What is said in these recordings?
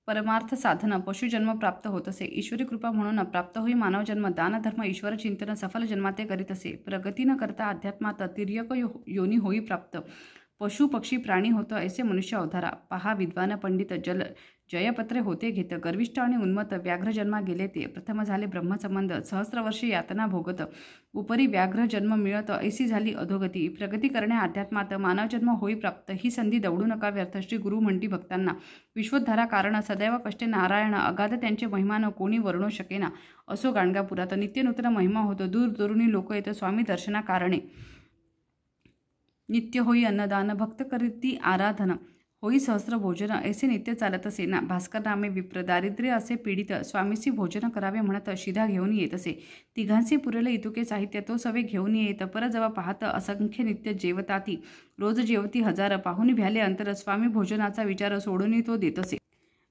परमार्थ साधन पशुजन्म प्राप्त होत असे. ईश्वरी कृपा म्हणून प्राप्त होई मानवजन्म. दानधर्म ईश्वर चिंतन सफल जन्मात ते करीत असे. प्रगती न करता अध्यात्मात तिर्यक योनी होई प्राप्त. पशु पक्षी प्राणी होत ऐसे मनुष्य अवधारा. पहा विद्वान पंडित जयपत्रे होते घेत. गर्विष्ठ आणि उन्मत व्याघ्र जन्मा गेले ते. प्रथम झाले ब्रह्मसंबंध. सहस्र वर्षे यातना भोगत. उपरी व्याघ्र जन्म मिळत ऐसी झाली अधोगती. प्रगती करणे अध्यात्मात मानवजन्म होई प्राप्त. ही संधी दवडू नका व्यर्थ. श्री गुरु म्हणती भक्तांना. विश्वोद्धारा कारण सदैव कष्टे नारायण. अगाध त्यांचे महिमान कोणी वर्णू शकेना. असो गाणगापुरात नित्य नूतन महिमा होतो. दूर दुरुनी लोक येत स्वामी दर्शना कारणे. नित्य होई अन्नदान. भक्त करीती आराधन. होई सहस्र भोजन. ऐसे नित्य चालत असे ना. भास्कर नामे विप्र. दारिद्र्य असे पीडित. स्वामीसी भोजन करावे म्हणत शिधा घेऊन येत असे. तिघांचे पुरेले इतुके साहित्य. तो सवे घेऊन येत. पर जवा पाहत असंख्य नित्य जेवताती. रोज जेवती हजार. पाहुणी भ्याले अंतर. स्वामी भोजनाचा विचार सोडून तो देत असे.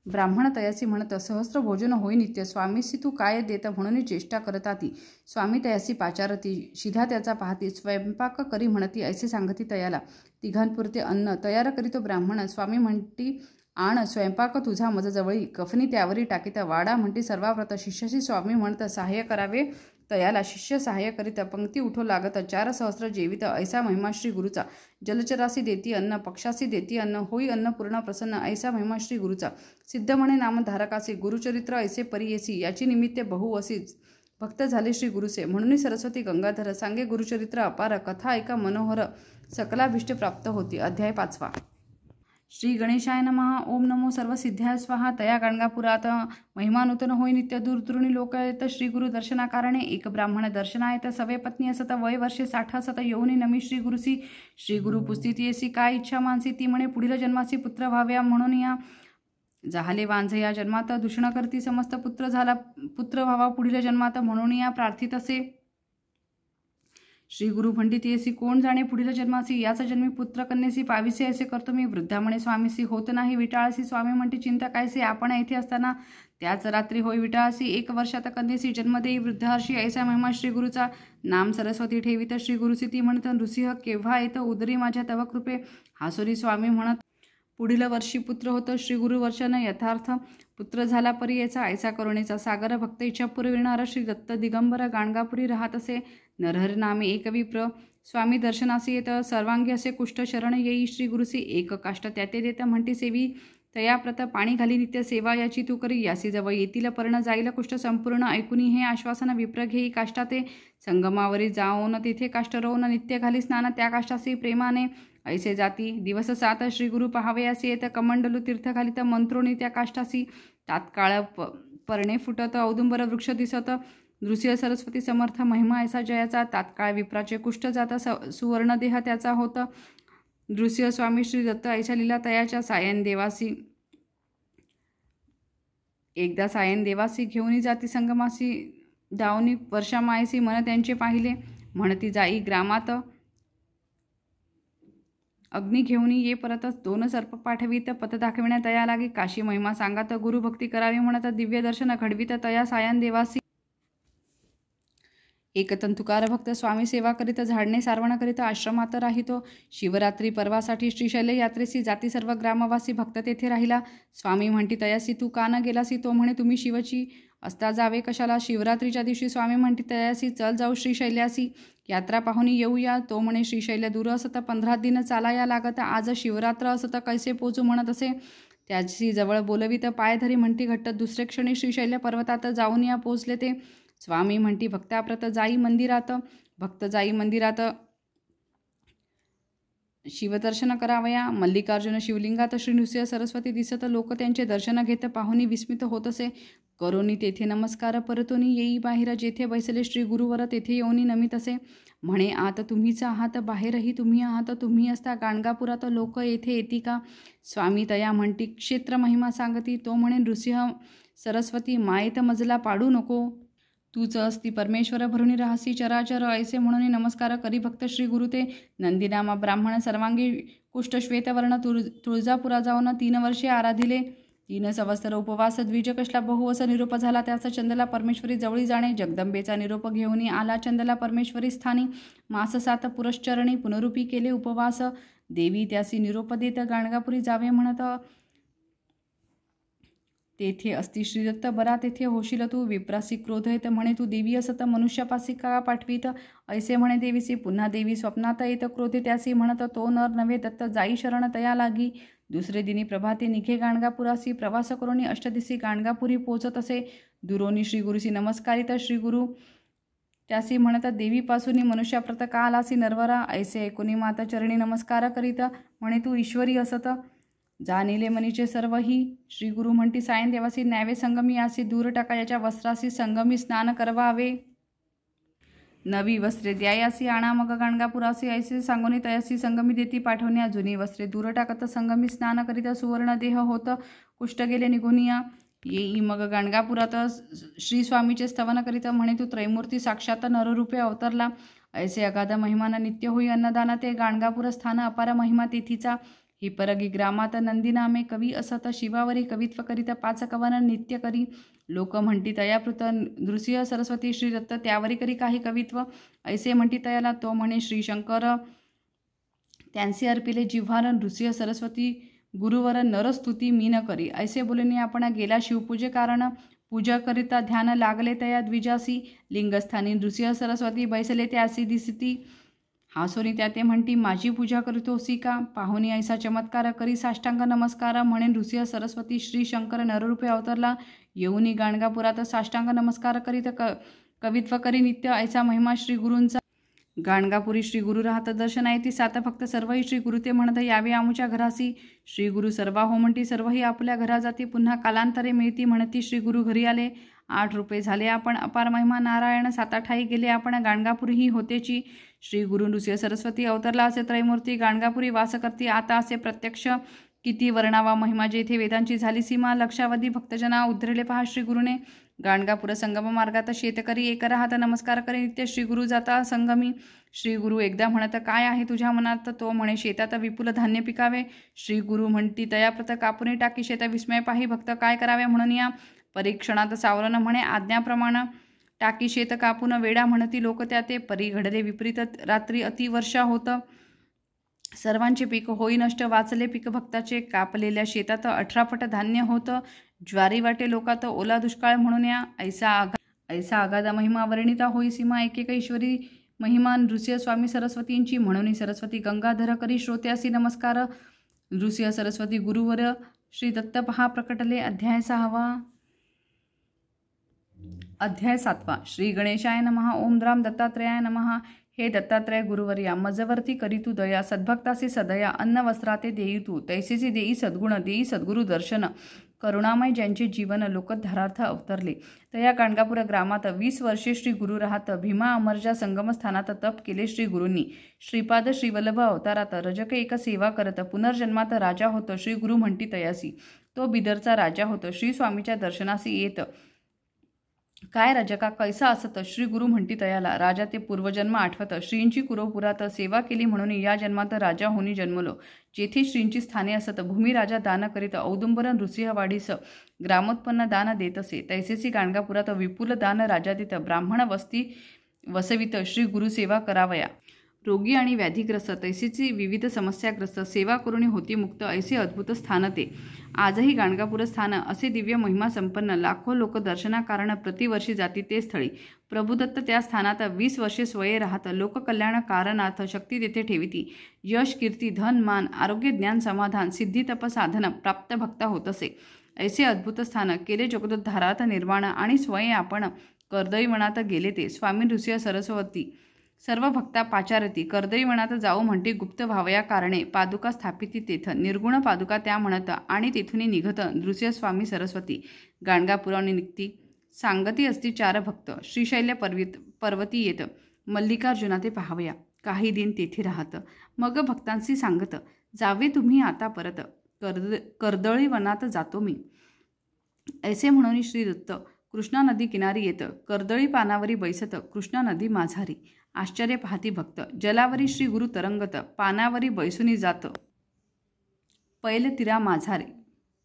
ब्राह्मण तयासी म्हणत सहस्र भोजन होई नित्य. स्वामीसी तू काय देत म्हणून चेष्टा करताती. स्वामी तयासी पाचारती. शिधा त्याचा पाहती. स्वयंपाक करी म्हणती ऐसे सांगती तयाला. तिघांपुरते अन्न तयार करीतो ब्राह्मण. स्वामी म्हणती आण स्वयंपाक तुझा मज जवळी. कफनी त्यावरी टाकीत. वाडा म्हणती सर्वाव्रत. शिष्याशी स्वामी म्हणत सहाय्य करावे तयाला. शिष्य सहाय्य करीत. पंक्ती उठो लागत. 4 सहस्र जेवित. ऐसा महिमा श्री गुरुचा. जलचरासी देती अन्न. पक्षासी देती अन्न. होई अन्न पूर्ण प्रसन्न. ऐसा महिमा श्री गुरुचा. सिद्ध म्हणे नामधारकासी. गुरुचरित्र ऐसे परियेसी. याची निमित्ते बहु असीच. भक्त झाले श्री गुरुसे. म्हणून सरस्वती गंगाधर. सांगे गुरुचरित्र अपार. कथा ऐका मनोहर. सकलाभिष्ट प्राप्त होती. अध्याय 5. श्री गणेशाय नमः. ओम नमो सर्व सिद्ध्याय स्वाहा. तया गाणगापुरात महिमा नूतन होई नित्य. दूर दुरुनी लोक येत श्री गुरु दर्शनाकारणे. एक ब्राह्मण दर्शनायत. सवे पत्नी असत. वय वर्षे 60 असत. येऊनी नमी श्री गुरुसी. श्री गुरु पुस्तिती येसी. काय इच्छा मानसी. ती म्हणे पुढील जन्मासी पुत्र व्हाव्या म्हणून या. जाहले वांझे या जन्मात. दूषण करती समस्त. पुत्र झाला पुत्र व्हावा पुढील जन्मात म्हणून या प्रार्थित असे. श्री गुरु पंडित येसी. कोण जाणे पुढील जन्मासी. याच जन्मी पुत्र कन्येसी पाविसे ऐसे करतो मी. वृद्धा म्हणे स्वामीसी. होत नाही विटाळसी. स्वामी म्हणते चिंता कायसे. आपण येथे असताना त्याच रात्री होई विटाळसी. 1 वर्षात कन्येसी जन्म देई वृद्धार्षी. ऐसा महिमा श्री गुरुचा. नाम सरस्वती ठेवित श्री गुरुसी. ती म्हणत नृसिंह केव्हा येत उदरी माझ्या तव कृपे. हासोरी स्वामी म्हणत पुढील वर्षी पुत्र होतं. श्री गुरु वर्षानं यथार्थ पुत्र झाला परी याचा. ऐसा करुणेचा सागर. भक्त इच्छा पुरविणारा श्री दत्त दिगंबर. गाणगापुरी राहत असे. नरहर नामे एक विप्र. स्वामी दर्शनासी येत. सर्वांगी असे कुष्ठ. शरण येई श्री गुरुसी. एक काष्ट त्याते देत म्हणते सेवी. तया प्रत पाणी घाली नित्य सेवा याची तू करी. यासी जवळ येतील पर्ण जाईल कुष्ठ संपूर्ण. ऐकुनी हे आश्वासन विप्र घेई काष्टा ते. संगमावरी जाऊन तेथे काष्ट रोवून नित्य घाली स्नान त्या काष्टासी प्रेमाने. ऐसे जाती दिवस 7 श्री गुरु पहावे असे येत. कमंडलू तीर्थ घालित मंत्रोनी त्या काष्टासी. तात्काळ पर्णे फुटत. औदुंबर वृक्ष दिसत. नृसिंह सरस्वती समर्थ. महिमा ऐसा जयाचा. तात्काळ विप्राचे कुष्ठ जाता. सुवर्ण देह त्याचा होत. नृसिंह स्वामी श्री दत्त ऐशा लीला तयाच्या. सायन देवासी. एकदा सायन देवासी घेऊन जाती संगमासी. दावनी वर्षा मायसी. मन त्यांचे पाहिले. म्हणती जाई ग्रामात. अग्नी घेऊन ये परतच. 2 सर्प पाठवीत. पत दाखविण्यात तया लागे. काशी महिमा सांगात. गुरुभक्ती करावी म्हणत. दिव्य दर्शन घडवीत तया सायन देवासी. एक तंतुकार भक्त स्वामी सेवा करीत. झाडणे सारवण करीत आश्रमात राहितो. शिवरात्री पर्वासाठी श्रीशैल यात्रेसी जाती सर्व ग्रामवासी. भक्त तेथे राहिला. स्वामी म्हणती तयासी तू का न गेलासी. तो म्हणे तुम्ही शिवची असता जावे कशाला. शिवरात्रीच्या दिवशी स्वामी म्हणती तयासी चल जाऊ श्रीशैल्यासी. यात्रा पाहुनी येऊया. तो म्हणे श्रीशैल्य दूर असत. 15 दिन चालाया लागत. आज शिवरात्र असत कैसे पोचू म्हणत असे. त्याची जवळ बोलवीत पाय धरी म्हणती घट्ट. दुसरे क्षणी श्रीशैल्य पर्वतात जाऊन या पोचले ते. स्वामी म्हणती भक्ताप्रत जाई मंदिरात. भक्त जाई मंदिरात. शिवदर्शन करावया. मल्लिकार्जुन शिवलिंगात श्री नृसिंह सरस्वती दिसत. लोक त्यांचे दर्शन घेत पाहुनी विस्मित होत असे. करोनी तेथे नमस्कार. परतोनी येई बाहेर. जेथे बैसले श्री गुरुवर तेथे येऊनी नमित असे. म्हणे आत तुम्हीच आहात. बाहेरही तुम्ही आहात. तुम्ही असता गाणगापुरात लोक येथे येती का. स्वामी तया म्हणती क्षेत्र महिमा सांगती. तो म्हणे नृसिंह सरस्वती मायेत मजला पाडू नको. तूच असती परमेश्वर भरुनी राहसी चराचर. ऐसे म्हणून नमस्कार करी भक्त श्री गुरु ते. नंदीनामा ब्राह्मण सर्वांगी कुष्ठ श्वेतवर्ण. तुळजापुरा जाऊन 3 वर्षे आराधिले. 3 संवत्सर उपवास. द्विज कसला बहुवस निरोप झाला त्याचा. चंदला परमेश्वरी जवळी जाणे. जगदंबेचा निरोप घेऊन आला चंदला परमेश्वरी स्थानी. मास 7 पुरश्चरणी पुनरुपी केले उपवास. देवी त्यासी निरोप देत गाणगापुरी जावे म्हणत. तेथे असती श्रीदत्त बरा तेथे होशील तू. विप्रासी क्रोध येत म्हणे तू देवी असत मनुष्यापासी का पाठवीत. ऐसे म्हणे देवीसी पुन्हा देवी स्वप्नात येत क्रोधे त्यासी म्हणत तो नर नव्हे दत्त जाई शरण तया लागी. दुसरे दिनी प्रभाते निघे गाणगापुरासी प्रवास करोनी अष्टदिसी गाणगापुरी पोचत असे. दुरोनी श्रीगुरुसी नमस्कारित श्रीगुरु त्यासी म्हणत देवीपासून मनुष्याप्रत का आलासी नरवरा. ऐसे ऐकुनी माता चरणी नमस्कार करीत म्हणे तू ईश्वरी असत. जाणिले मनीचे सर्वही श्रीगुरु म्हणती सायन देवासी न्यावे संगमी यासी दूर टाका याच्या वस्त्रासी संगमी स्नान करवावे. नवी वस्त्रे द्यायासी आणा मग गाणगापुरासी ऐसे सांगोनी तयासी संगमी देती पाठवण्या. जुनी वस्त्रे दूर टाकत संगमी स्नान करीत सुवर्ण देह होत कुष्ट गेले निघुनिया. येई मग गाणगापुरात श्री स्वामीचे स्तवन करीत म्हणे तू त्रैमूर्ती साक्षात नररूपे अवतरला. ऐसे अगाध महिमान नित्य होई अन्नदान ते गाणगापुर स्थान अपार महिमा तेथीचा. ही परगी ग्रामात नंदीनामे कवी असत शिवावरी कवित्व करीत पाच कवन नित्य करी. लोक म्हणती तयापृत नृसिंह सरस्वती श्रीदत्त त्यावरी करी काही कवित्व. ऐसे म्हणती तयाला तो म्हणे श्रीशंकर त्यांचे अर्पिले जिव्हार नृसिंह सरस्वती गुरुवर नरस्तुती मीन करी. ऐसे बोलणे आपण गेला शिवपूजे कारण पूजा करिता ध्यान लागले तया द्विजासी. लिंगस्थानी नृसिंह सरस्वती बैसले त्यासी दिसती. हासोनी त्या ते म्हणती माझी पूजा करीतोसी का. पाहुनी ऐसा चमत्कार करी साष्टांग नमस्कार म्हणे नृसिंह सरस्वती श्री शंकर नररूपे अवतरला. येऊनी गाणगापुरात साष्टांग नमस्कार करीत कवित्व करी नित्य. ऐसा महिमा श्री गुरूंचा. गाणगापुरी श्री गुरु राहत दर्शन येती सात फक्त सर्वही श्री गुरु ते म्हणत यावे आमुच्या घरासी. श्री गुरु सर्वा हो म्हणती सर्वही आपल्या घरा जाती. पुन्हा कालांतरे मिळती म्हणती श्री गुरु घरी आले. 8 रुपये झाले आपण अपार महिमा नारायण. 7-8 गेले आपण गाणगापुरी ही होतेची. श्री गुरु नृसिंह सरस्वती अवतरला असे त्रैमूर्ती गाणगापुरी वास करती आता असे प्रत्यक्ष. किती वर्णावा महिमा जेथे वेदांची झाली सीमा. लक्षावधी भक्तजना उद्धरले पहा श्री गुरुने. गाणगापुर संगम मार्गात शेतकरी एक राहत नमस्कार करी नित्य श्री गुरु जाता संगमी. श्री गुरु एकदा म्हणत काय आहे तुझ्या मनात. तो म्हणे शेतात विपुल धान्य पिकावे. श्री गुरु म्हणती तयाप्रत कापुनी टाकी शेत विस्मय पाही भक्त काय करावे म्हणून या. परीक्षणात सावरण म्हणे आज्ञाप्रमाण टाकी शेत कापून वेडा म्हणती लोक त्या ते. परी घडले विपरीत रात्री अतिवर्षा होत सर्वांचे पीक होई नष्ट. वाचले पीक भक्ताचे कापलेल्या शेतात 18 पट धान्य होतं. ज्वारी वाटे लोकात ओला दुष्काळ म्हणून या. ऐसा आगाधा महिमा वर्णिता होई सीमा. एक ईश्वरी महिमा नृसिंह स्वामी सरस्वतींची म्हणून सरस्वती गंगाधर करी श्रोत्यासी नमस्कार. नृसिंह सरस्वती गुरुवर श्री दत्त पहा प्रकटले. अध्याय 6. अध्याय 7. श्री गणेशाय नमः. ओम द्राम दत्तात्रयाय नमः. हे दत्तात्रय गुरुवर्या मजवर्ती करी तू दया. सद्भक्तासी सदया अन्न वस्त्राते देई तू. तैसेची देई सद्गुण देई सद्गुरु दर्शन. करुणामय ज्यांचे जीवन लोकधारार्थ अवतरले. तया गाणगापुर ग्रामात 20 वर्षे श्री गुरु राहत. भीमा अमरजा संगमस्थानात तप केले श्री गुरूंनी. श्रीपाद श्रीवल्लभ अवतारात रजक एक सेवा करत. पुनर्जन्मात राजा होत श्री गुरु म्हणती तयासी. तो बिदरचा राजा होत. श्री स्वामीच्या दर्शनासी येत. काय रजका कैसा असत श्री गुरु म्हणती तयाला. राजा ते पूर्वजन्म आठवत. श्रींची कुरवपुरात सेवा केली म्हणून या जन्मात राजा होनी जन्मलो. जेथे श्रींची स्थाने असत. भूमी राजा दान करीत. औदुंबर नृसिंहवाडीस ग्रामोत्पन्न दान देत असे. तैसेची गाणगापुरात विपुल दान राजा देत. ब्राह्मण वस्ती वसवित श्री गुरु सेवा करावया. रोगी आणि व्याधीग्रस्त तैसेची विविध समस्याग्रस्त सेवा करून होती मुक्त. ऐसे अद्भुत स्थान ते. आजही गाणगापूर स्थान असे दिव्य महिमा संपन्न लाखो लोक दर्शनाकारण प्रतिवर्षी जाती ते स्थळी. प्रभुदत्त त्या स्थानात 20 वर्षे स्वये राहत. लोककल्याण कारणार्थ शक्ती तेथे ठेविती. यश कीर्ती धन मान आरोग्य ज्ञान समाधान सिद्धी तप साधन प्राप्त भक्त होत असे. ऐसे अद्भुत स्थान केले जगदोद्धारात निर्माण. आणि स्वये आपण कर्दईवनात गेले ते. स्वामी नृसिंह सरस्वती सर्व भक्ता पाचारती. कर्दईवनात जाऊ म्हणते गुप्त व्हावया कारणे. पादुका स्थापिती तेथ. निर्गुण पादुका त्या म्हणत. आणि तेथून निघत नृसिंह स्वामी सरस्वती गाणगापुरावनी निघती. सांगती असती 4 भक्त. श्रीशैल्य पर्वती येत. मल्लिकार्जुना ते पाहावया. काही दिन तेथे राहत. मग भक्तांशी सांगत जावे तुम्ही आता परत. कर्दळी वनात जातो मी. ऐसे म्हणून श्री दत्त कृष्णा नदी किनारी येत. कर्दळी पानावरी बैसत कृष्णा नदी माझारी. आश्चर्य पाहती भक्त. जलावरी श्री गुरु तरंगत. पानावरी बैसुनी जात. पैल तिरा माझारे.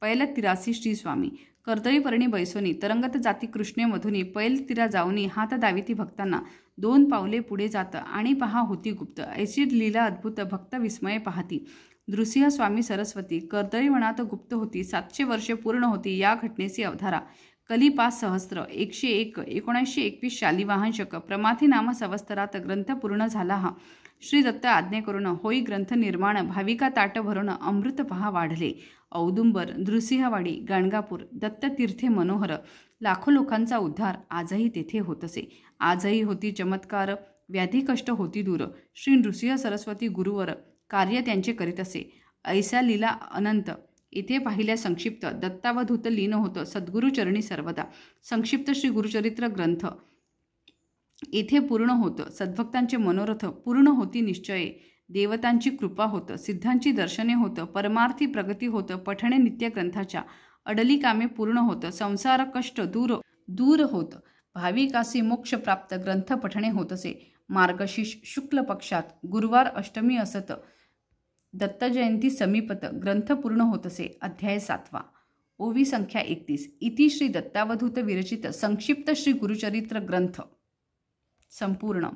पैल तिरासी श्री स्वामी. कर्दळी पर्णी बैसोनी तरंगत जाती कृष्णे मधुनी. पैल तिरा जाऊनी हात दाविती भक्तांना. 2 पावले पुढे जात आणि पहा होती गुप्त. ऐशी लीला अद्भुत भक्त विस्मय पाहती. नृसिंह स्वामी सरस्वती कर्दळीवनात गुप्त होती. 700 वर्षे पूर्ण होती या घटनेची अवधारा. कली 5 सहस्त्र 101 1921 शालिवाहन शक प्रमाथी नाम संवत्सरात ग्रंथ पूर्ण झाला हा. श्री दत्त आज्ञे करून होई ग्रंथ निर्माण. भाविका ताट भरून अमृत पहा वाढले. औदुंबर, नृसिंहवाडी, गाणगापूर, दत्ततीर्थे मनोहर. लाखो लोकांचा उद्धार आजही तेथे होत असे. आजही होती चमत्कार, व्याधी कष्ट होती दूर. श्री नृसिंह सरस्वती गुरुवर कार्य त्यांचे करीत असे. ऐसा लीला अनंत. इथे पाहिल्या संक्षिप्त दत्तावधूत लीन होतं सद्गुरु चरणी सर्वदा. संक्षिप्त श्री गुरुचरित्र ग्रंथ इथे पूर्ण होतं. सद्भक्तांचे मनोरथ पूर्ण होती निश्चये. देवतांची कृपा होतं, सिद्धांची दर्शने होतं, परमार्थी प्रगती होतं, पठणे नित्य ग्रंथाच्या. अडली कामे पूर्ण होतं, संसार कष्ट दूर होत. भाविकासी मोक्ष प्राप्त ग्रंथ पठणे होत असे. मार्गशीर्ष शुक्ल पक्षात गुरुवार अष्टमी असत. दत्त जयंती समीपत ग्रंथ पूर्ण होत असे. अध्याय 7. ओवी संख्या 31. इति श्री दत्तावधूत विरचित संक्षिप्त श्री गुरुचरित्र ग्रंथ संपूर्ण.